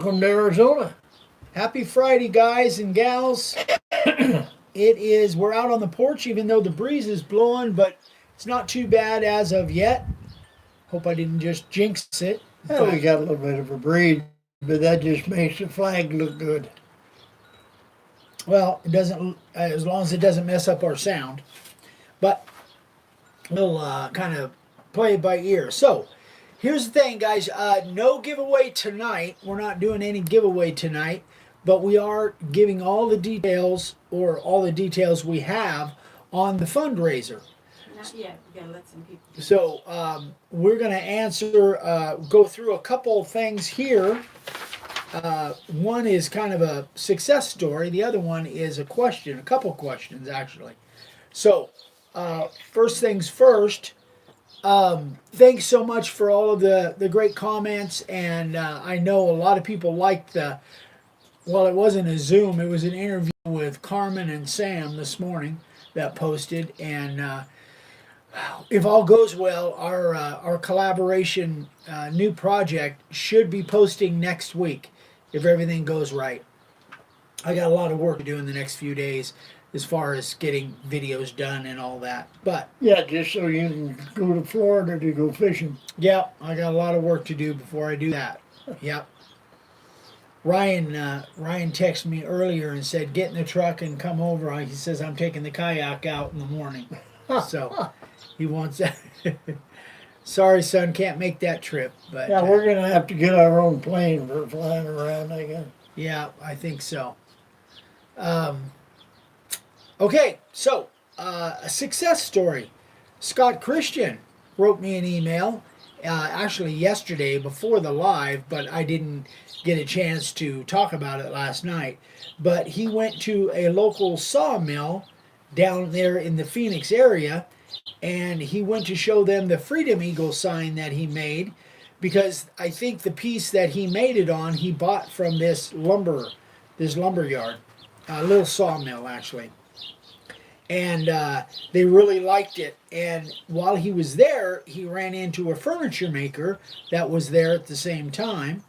Welcome to Arizona. Happy Friday, guys and gals. We're out on the porch, even though the breeze is blowing, but it's not too bad as of yet. Hope I didn't just jinx it. Well, we got a little bit of a breeze, but that just makes the flag look good. Well, it doesn't, as long as it doesn't mess up our sound. But we'll kind of play it by ear. So, here's the thing, guys. No giveaway tonight. We're not doing any giveaway tonight, but we are giving all the details we have on the fundraiser. Not yet. We gotta let some people. So we're going to go through a couple things here. One is kind of a success story. The other one is a couple questions actually. So first things first. Thanks so much for all of the great comments, and I know a lot of people liked well, it wasn't a Zoom, it was an interview with Carmen and Sam this morning that posted, and if all goes well, our collaboration new project should be posting next week if everything goes right. I got a lot of work to do in the next few days as far as getting videos done and all that. But yeah, just so you can go to Florida to go fishing. Yeah, I got a lot of work to do before I do that. Yep. Ryan texted me earlier and said, get in the truck and come over. He says, I'm taking the kayak out in the morning. So he wants that. Sorry, son, can't make that trip. But yeah, we're going to have to get our own plane for flying around, I guess. Yeah, I think so. Okay, so a success story. Scott Christian wrote me an email, actually yesterday before the live, but I didn't get a chance to talk about it last night. But he went to a local sawmill down there in the Phoenix area, and he went to show them the Freedom Eagle sign that he made, because I think the piece that he made it on he bought from this lumber yard, a little sawmill actually. And they really liked it. And while he was there, he ran into a furniture maker that was there at the same time.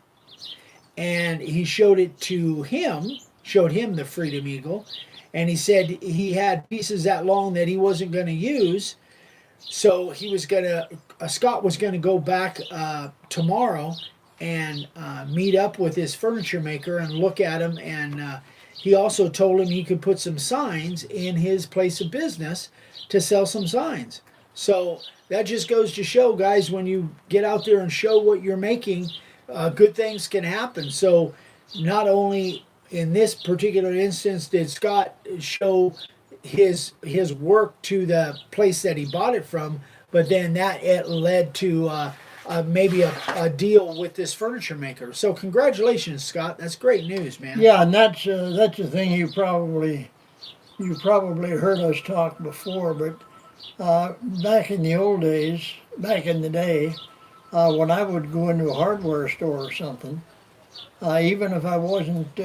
And he showed him the Freedom Eagle. And he said he had pieces that long that he wasn't going to use. So Scott was going to go back tomorrow and meet up with his furniture maker and look at them, and he also told him he could put some signs in his place of business to sell some signs. So that just goes to show, guys, when you get out there and show what you're making, good things can happen. So not only in this particular instance did Scott show his work to the place that he bought it from, but then it led to maybe a deal with this furniture maker. So congratulations, Scott. That's great news, man. Yeah, and that's the thing you probably heard us talk before, but back in the old days, back in the day, when I would go into a hardware store or something, even if I wasn't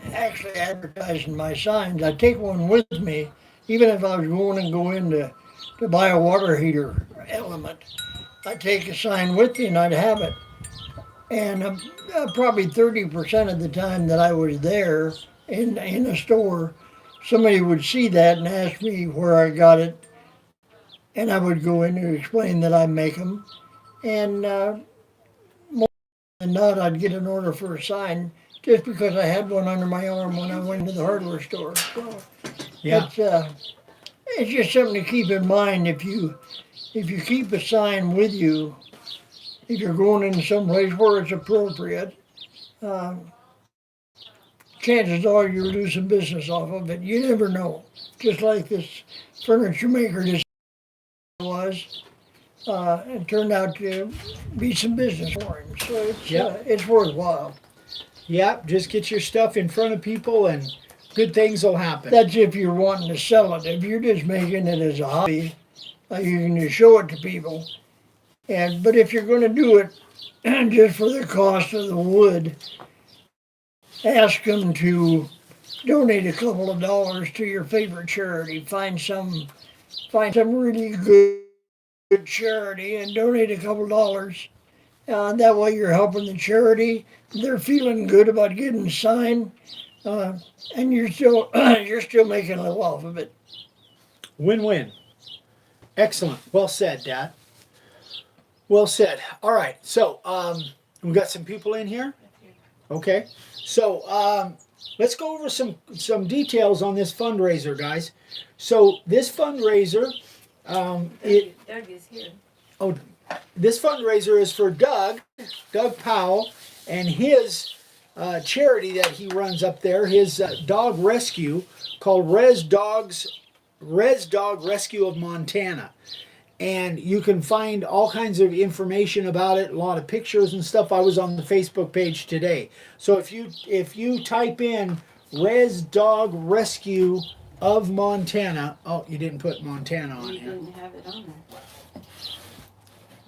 actually advertising my signs, I'd take one with me, even if I was going to buy a water heater element. I'd take a sign with me and I'd have it. And probably 30% of the time that I was there in a store, somebody would see that and ask me where I got it. And I would go in and explain that I make them. And more than not, I'd get an order for a sign just because I had one under my arm when I went to the hardware store. So Yeah. it's just something to keep in mind. If you keep a sign with you, if you're going into some place where it's appropriate, chances are you're losing business off of it. You never know. Just like this furniture maker just was, it turned out to be some business for him. So it's worthwhile. Yep, just get your stuff in front of people and good things will happen. That's if you're wanting to sell it. If you're just making it as a hobby, you can just show it to people. But if you're going to do it just for the cost of the wood, ask them to donate a couple of dollars to your favorite charity. Find some really good charity and donate a couple of dollars, That way you're helping the charity. They're feeling good about getting signed, and you're still you're still making a little off of it. Win-win. Excellent. Well said, Dad. Well said. All right. So we got some people in here. Okay. So let's go over some details on this fundraiser, guys. So this fundraiser, Doug is here. oh, this fundraiser is for Doug Powell, and his charity that he runs up there, his dog rescue called Res Dog Rescue of Montana. And you can find all kinds of information about it, a lot of pictures and stuff. I was on the Facebook page today. So if you type in Res Dog Rescue of Montana, oh, you didn't put Montana on You here. didn't have it on there.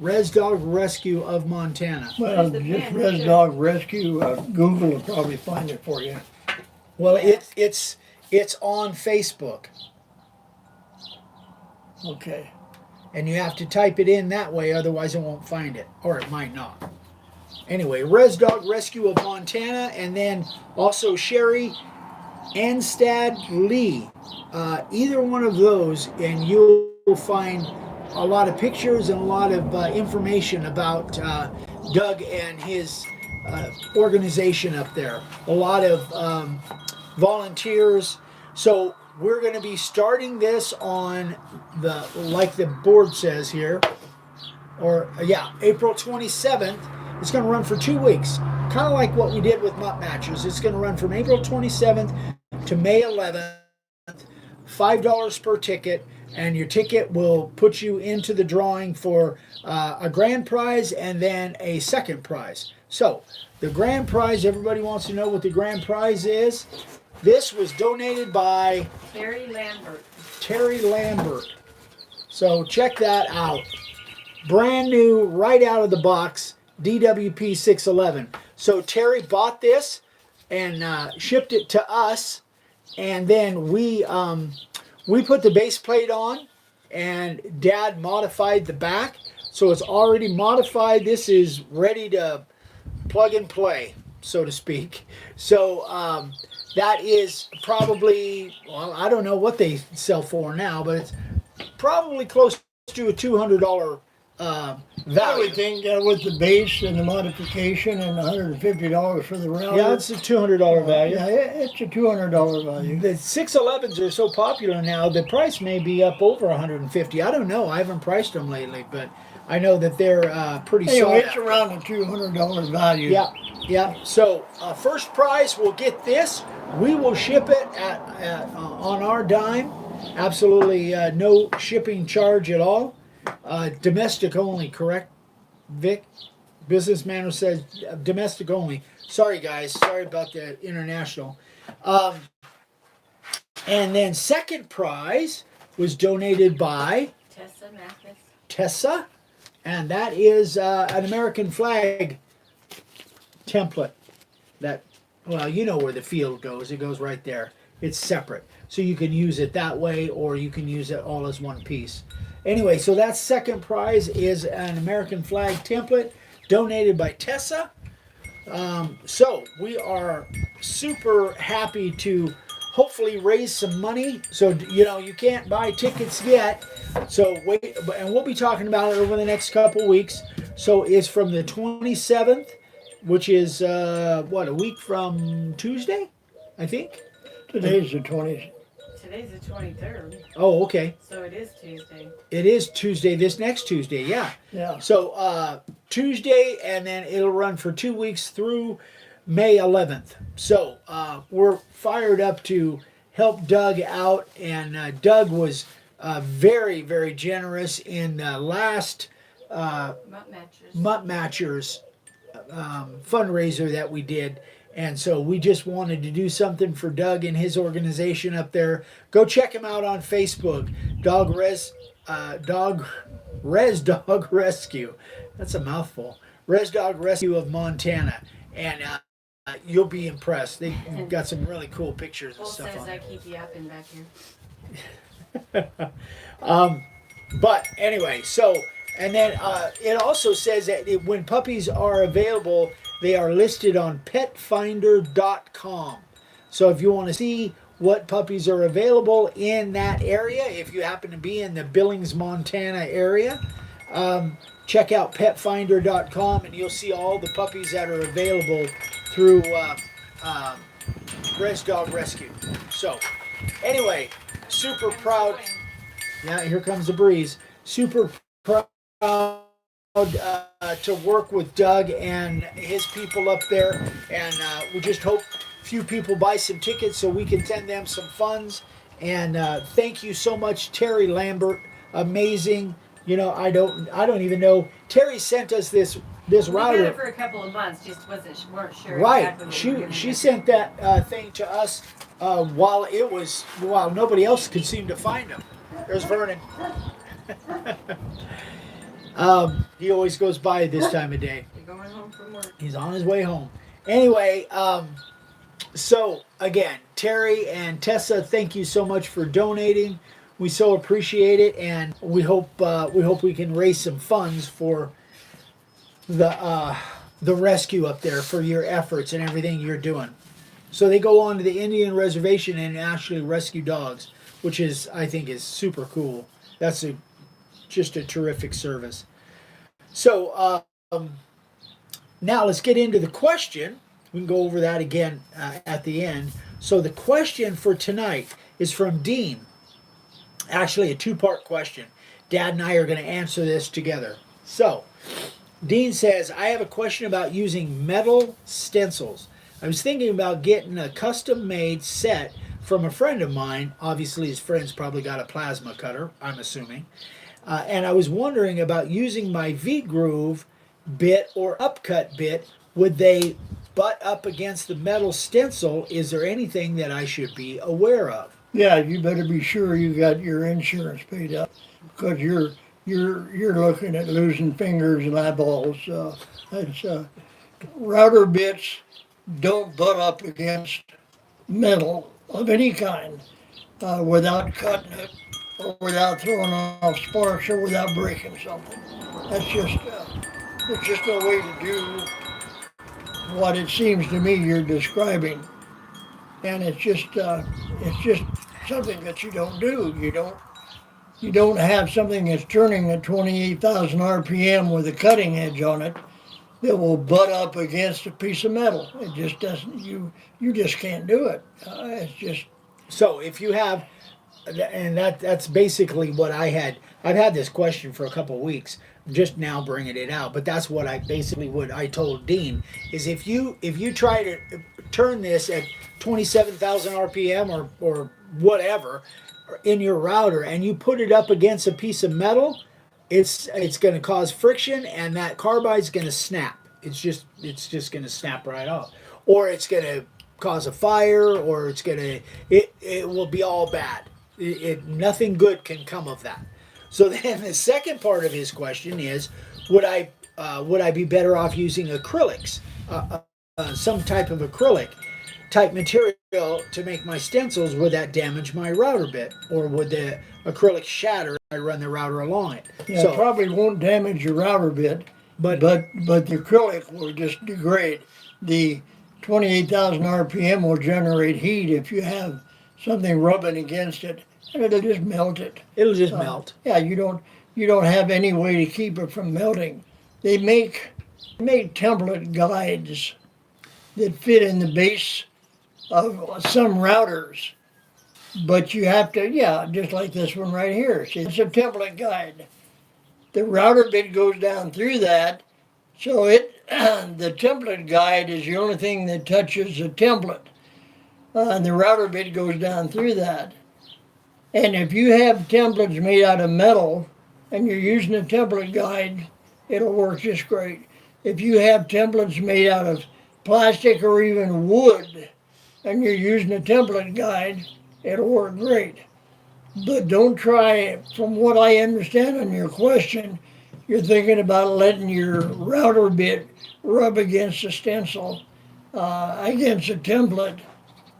Res Dog Rescue of Montana. Well, Where's the just pen? Res Sure. Dog Rescue. Google will probably find it for you. Well, it's on Facebook, Okay. and you have to type it in that way, otherwise it won't find it, or it might not. Anyway, Res Dog Rescue of Montana, and then also Sherry Anstad Lee. Either one of those, and you'll find a lot of pictures and a lot of information about Doug and his organization up there. A lot of volunteers. So we're going to be starting this on like the board says here, April 27th. It's going to run for 2 weeks, kind of like what we did with Mutt Matchers. It's going to run from April 27th to May 11th. $5 per ticket, and your ticket will put you into the drawing for a grand prize and then a second prize. So the grand prize, everybody wants to know what the grand prize is. This was donated by Terry Lambert. Terry Lambert. So check that out. Brand new, right out of the box, DWP 611. So Terry bought this and shipped it to us, and then we put the base plate on, and Dad modified the back, so it's already modified. This is ready to plug and play, so to speak. So that is probably, well, I don't know what they sell for now, but it's probably close to a $200 I value. would think with the base and the modification and $150 for the router. Yeah, it's a $200 value. Yeah, it's a $200 value. The 611s are so popular now, the price may be up over $150. I don't know. I haven't priced them lately, but I know that they're pretty Anyway, sought it's after. around a $200 value. Yeah, yeah. So first prize will get this. We will ship it on our dime. Absolutely no shipping charge at all. Domestic only, correct, Vic? Businessman says domestic only. Sorry, guys. Sorry about the international. And then second prize was donated by Tessa Mathis. Tessa, and that is an American flag template. That, well, you know where the field goes. It goes right there. It's separate. So you can use it that way, or you can use it all as one piece. Anyway, so that second prize is an American flag template donated by Tessa. So we are super happy to hopefully raise some money. So, you can't buy tickets yet. So wait, and we'll be talking about it over the next couple weeks. So it's from the 27th, which is, a week from Tuesday, I think? Today's the 20th. Today's the 23rd, Oh, okay. so it is Tuesday. It is Tuesday, this next Tuesday, yeah. Yeah. So Tuesday, and then it'll run for 2 weeks through May 11th. So we're fired up to help Doug out, and Doug was very, very generous in the last Mutt Matchers. Mutt Matchers fundraiser that we did. And so we just wanted to do something for Doug and his organization up there. Go check him out on Facebook, Res Dog Rescue. That's a mouthful. Res Dog Rescue of Montana, and you'll be impressed. They've got some really cool pictures and Bull stuff says on I it. keep yapping back here. But anyway, so And then it also says that when puppies are available, they are listed on petfinder.com. So if you want to see what puppies are available in that area, if you happen to be in the Billings, Montana area, check out petfinder.com and you'll see all the puppies that are available through Res Dog Rescue. So, anyway, super proud. Yeah, here comes the breeze. Super proud to work with Doug and his people up there, and we just hope few people buy some tickets so we can send them some funds. And thank you so much, Terry Lambert. Amazing. You know, I don't even know. Terry sent us this We had router. it for a couple of months, just weren't sure Right. exactly what we were gonna She do. sent that thing to us while nobody else could seem to find them. There's Vernon. He always goes by this time of day. You're going home from work. He's on his way home. Anyway, so again, Terry and Tessa, thank you so much for donating. We so appreciate it, and we hope we can raise some funds for the rescue up there for your efforts and everything you're doing. So they go on to the Indian reservation and actually rescue dogs, which is I think is super cool. That's just a terrific service. So now let's get into the question. We can go over that again at the end. So the question for tonight is from Dean. Actually, a two-part question. Dad and I are going to answer this together. So, Dean says, I have a question about using metal stencils. I was thinking about getting a custom-made set from a friend of mine. Obviously, his friend's probably got a plasma cutter, I'm assuming. And I was wondering about using my V-groove bit or upcut bit. Would they butt up against the metal stencil? Is there anything that I should be aware of? Yeah, you better be sure you got your insurance paid up, because you're looking at losing fingers and eyeballs. Router bits don't butt up against metal of any kind without cutting it or without throwing off sparks or without breaking something. That's just it's just no way to do what it seems to me you're describing, and it's just something that you don't do. You don't have something that's turning at 28,000 RPM with a cutting edge on it that will butt up against a piece of metal. It just doesn't. You just can't do it. It's just. So if you have, and that's basically what I had. I've had this question for a couple of weeks. I'm just now bringing it out, but that's what I told Dean is if you try to turn this at 27,000 RPM or whatever in your router and you put it up against a piece of metal, it's going to cause friction and that carbide's going to snap. It's just going to snap right off, or it's going to cause a fire, or it will be all bad. Nothing good can come of that. So then the second part of his question is, would I be better off using acrylics, some type of acrylic type material to make my stencils? Would that damage my router bit, or would the acrylic shatter if I run the router along it? Yeah, So it probably won't damage your router bit, But- but the acrylic will just degrade. The 28,000 RPM will generate heat if you have something rubbing against it, and it'll just melt it. it'll just melt. Yeah, you don't have any way to keep it from melting. They make template guides that fit in the base of some routers, but you have to, yeah, just like this one right here. See, it's a template guide. The router bit goes down through that, so the template guide is the only thing that touches the template, and the router bit goes down through that. And if you have templates made out of metal and you're using a template guide, it'll work just great. If you have templates made out of plastic or even wood and you're using a template guide, it'll work great. But don't try, from what I understand on your question, you're thinking about letting your router bit rub against a stencil, against a template,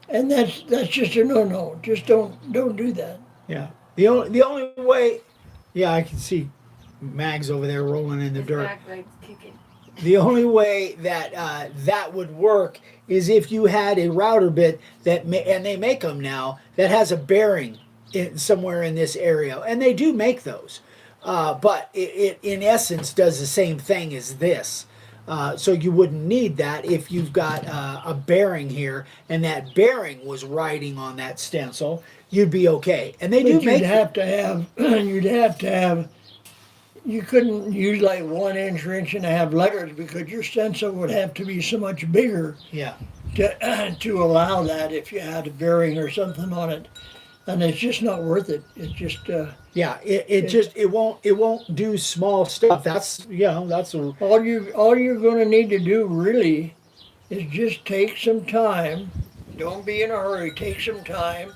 and that's just a no-no. Just don't do that. Yeah. The only way, yeah, I can see Mag's over there rolling in the His dirt. back leg's kicking. The only way that that would work is if you had a router bit and they make them now, that has a bearing somewhere in this area, and they do make those. But it in essence does the same thing as this. So you wouldn't need that if you've got a bearing here, and that bearing was riding on that stencil. You'd be okay. And they do But make. you'd have to have, you couldn't use like 1 inch or inch and a half letters because your stencil would have to be so much bigger Yeah. to allow that if you had a bearing or something on it. And it's just not worth it. It's just, Yeah. It won't do small stuff. That's that's a. all you're gonna need to do really is just take some time. Don't be in a hurry. Take some time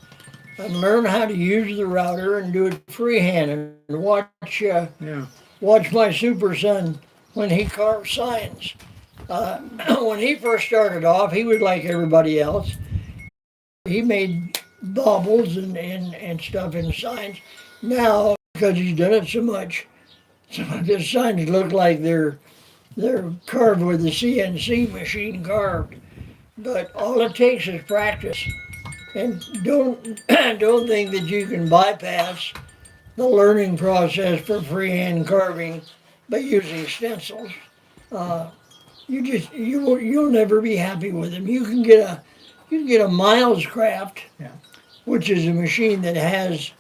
and learn how to use the router and do it freehand and watch my super son when he carved signs. When he first started off, he was like everybody else. He made baubles and stuff in signs. Now, because he's done it so much, some of his signs look like they're carved with a CNC machine carved. But all it takes is practice. And don't think that you can bypass the learning process for freehand carving by using stencils. You'll never be happy with them. You can get a Miles Craft, Yeah. which is a machine that has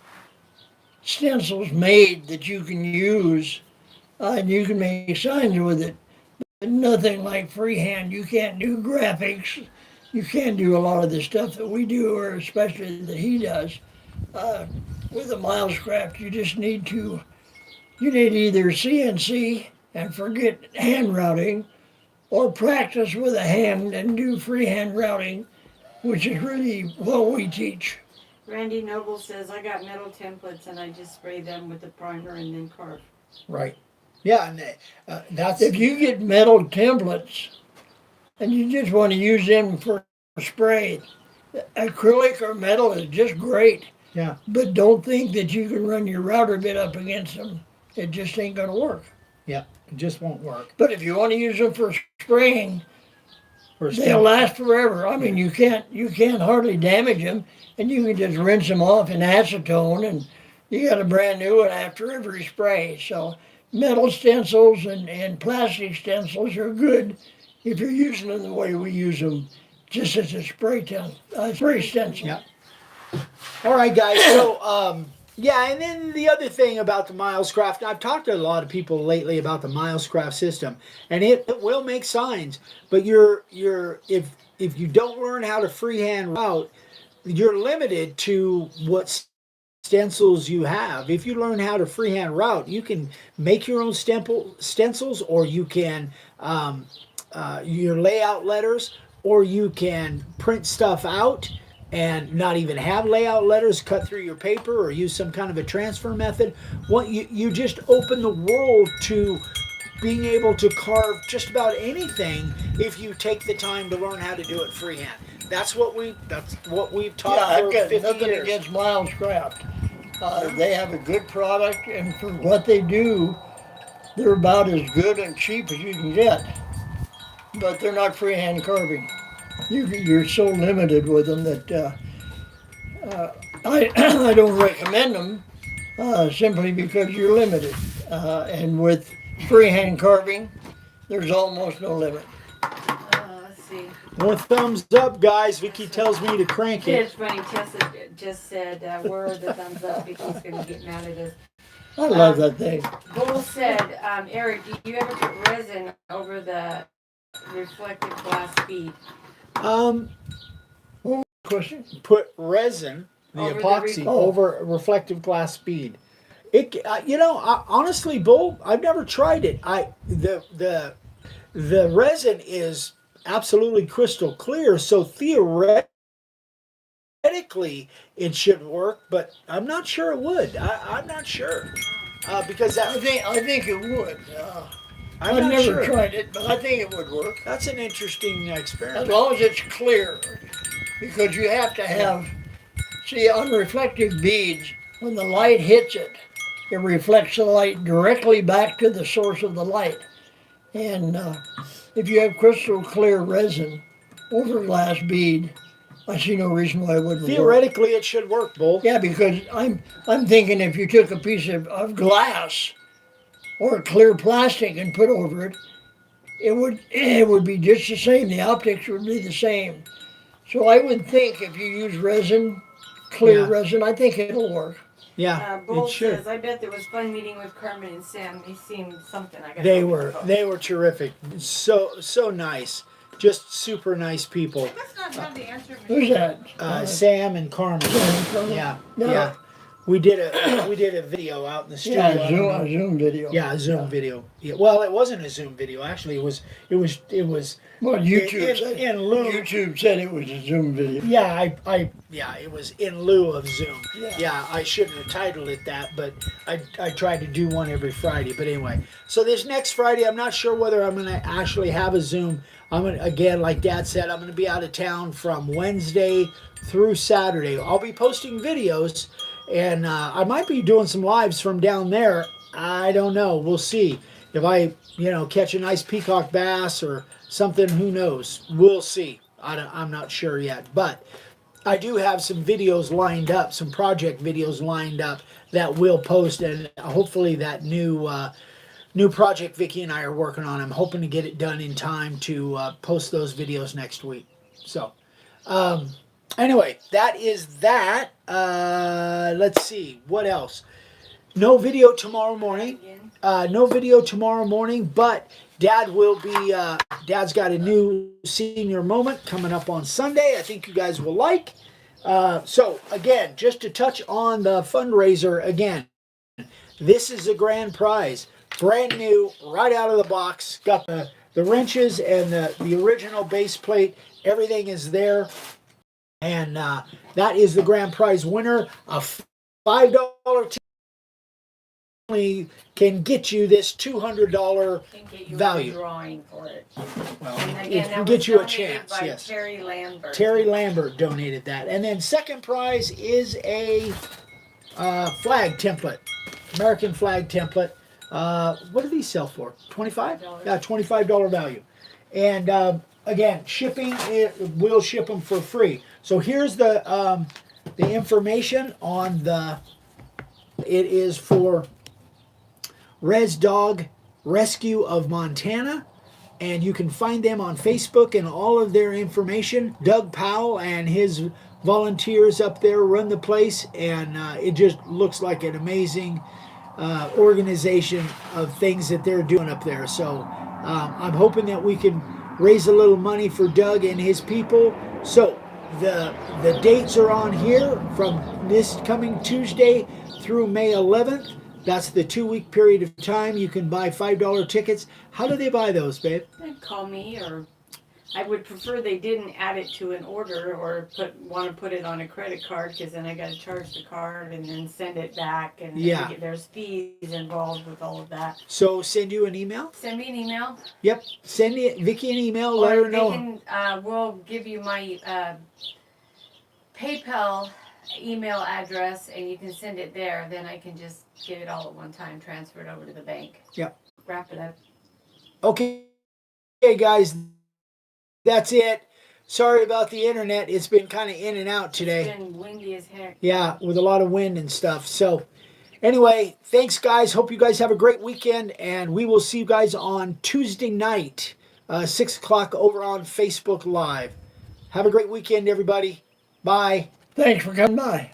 stencils made that you can use, and you can make signs with it. But nothing like freehand. You can't do graphics. You can't do a lot of the stuff that we do, or especially that he does. With a Miles Craft, you need either CNC and forget hand routing, or practice with a hand and do freehand routing, which is really what we teach. Randy Noble says, I got metal templates and I just spray them with the primer and then carve. Right. Yeah, and that's. If you get metal templates and you just want to use them for spray, acrylic or metal is just great. Yeah. But don't think that you can run your router bit up against them. It just ain't going to work. Yeah. It just won't work. But if you want to use them for spraying, they'll last forever. I mean, you can't hardly damage them, and you can just rinse them off in acetone, and you got a brand new one after every spray. So metal stencils and plastic stencils are good if you're using them the way we use them, just as a spray stencil. Yeah. All right, guys. So, yeah, and then the other thing about the Miles Craft, I've talked to a lot of people lately about the Miles Craft system, and it will make signs, but if you don't learn how to freehand route, you're limited to what stencils you have. If you learn how to freehand route, you can make your own stencils, or you can your layout letters, or you can print stuff out and not even have layout letters, cut through your paper, or use some kind of a transfer method. You just open the world to being able to carve just about anything if you take the time to learn how to do it freehand. That's what we've taught I've for got 50 nothing years. against Miles Craft. They have a good product, and for what they do, they're about as good and cheap as you can get. But they're not freehand carving. You're so limited with them that I don't recommend them simply because you're limited. And with freehand carving, there's almost no limit. Let's see. More thumbs up, guys. Vicky tells me to crank it. It's funny. Tessa just said, where are the thumbs up? Vicky's going to get mad at us. I love that thing. Bull said, Eric, do you ever put resin over the reflective glass bead? Question? Put resin, the Over the epoxy, re- over reflective glass bead. Honestly, Bull, I've never tried it. The resin is absolutely crystal clear, so theoretically it should work, but I'm not sure it would. I'm not sure because I think it would. I'm I've not never sure. tried it, but I think it would work. That's an interesting As experiment. long as it's clear. Because you have to have, see, on reflective beads, when the light hits it, it reflects the light directly back to the source of the light. And if you have crystal clear resin over glass bead, I see no reason why it wouldn't work. Theoretically, it should work, Bull. Yeah, because I'm thinking if you took a piece of glass or clear plastic and put over it, it would be just the same. The optics would be the same. So I would think if you use resin, clear Yeah. resin, I think it'll work. Yeah, Bull it should. says, I bet it was fun meeting with Carmen and Sam. They seemed something. I got They were terrific. So nice. Just super nice people. That's not how the answer Who's that? Sam and Carmen. Yeah, No. yeah. We did a video out in the studio. Yeah, I don't know. a Zoom video. Yeah, a Zoom video. Yeah, well, it wasn't a Zoom video. Actually, it was. Well, in lieu. YouTube said it was a Zoom video. Yeah, it was in lieu of Zoom. Yeah. I shouldn't have titled it that, but I tried to do one every Friday. But anyway, so this next Friday, I'm not sure whether I'm going to actually have a Zoom. I'm gonna, again, like Dad said, I'm going to be out of town from Wednesday through Saturday. I'll be posting videos, and I might be doing some lives from down there. I don't know. We'll see. If I, catch a nice peacock bass or something, who knows? We'll see. I'm not sure yet. But I do have some videos lined up, some project videos lined up that we'll post, and hopefully that new project Vicki and I are working on. I'm hoping to get it done in time to post those videos next week. So, anyway, that is that. Let's see. What else? No video tomorrow morning. But Dad will be, Dad's got a new senior moment coming up on Sunday. I think you guys will like. So, again, just to touch on the fundraiser again, this is a grand prize. Brand new, right out of the box. Got the wrenches and the original base plate. Everything is there. And that is the grand prize winner. A $5 ticket can get you this $200 value. Drawing for it. Well, And it again, can that get was you a donated chance. by Yes. Terry Lambert. Terry Lambert donated that. And then second prize is a flag template. American flag template. What do these sell for? $25? Yeah, $25 value. And again, shipping, we'll ship them for free. So here's the information on it is for Res Dog Rescue of Montana. And you can find them on Facebook and all of their information. Doug Powell and his volunteers up there run the place. And it just looks like an amazing organization of things that they're doing up there. So I'm hoping that we can raise a little money for Doug and his people. So the dates are on here from this coming Tuesday through May 11th. That's the 2-week period of time. You can buy $5 tickets. How do they buy those, babe? They'd call me, or I would prefer they didn't add it to an order or want to put it on a credit card, because then I got to charge the card and then send it back, and Yeah. there's fees involved with all of that. So send you an email? Send me an email. Yep. Send Vicki an email. Let Or her know. they can, we'll give you my PayPal email address, and you can send it there. Then I can just get it all at one time, transfer it over to the bank. Yep. Wrap it up. Okay, guys. That's it. Sorry about the internet. It's been kind of in and out today. It's been windy as heck. Yeah, with a lot of wind and stuff. So anyway, thanks, guys. Hope you guys have a great weekend, and we will see you guys on Tuesday night, 6 o'clock over on Facebook Live. Have a great weekend, everybody. Bye. Thanks for coming by.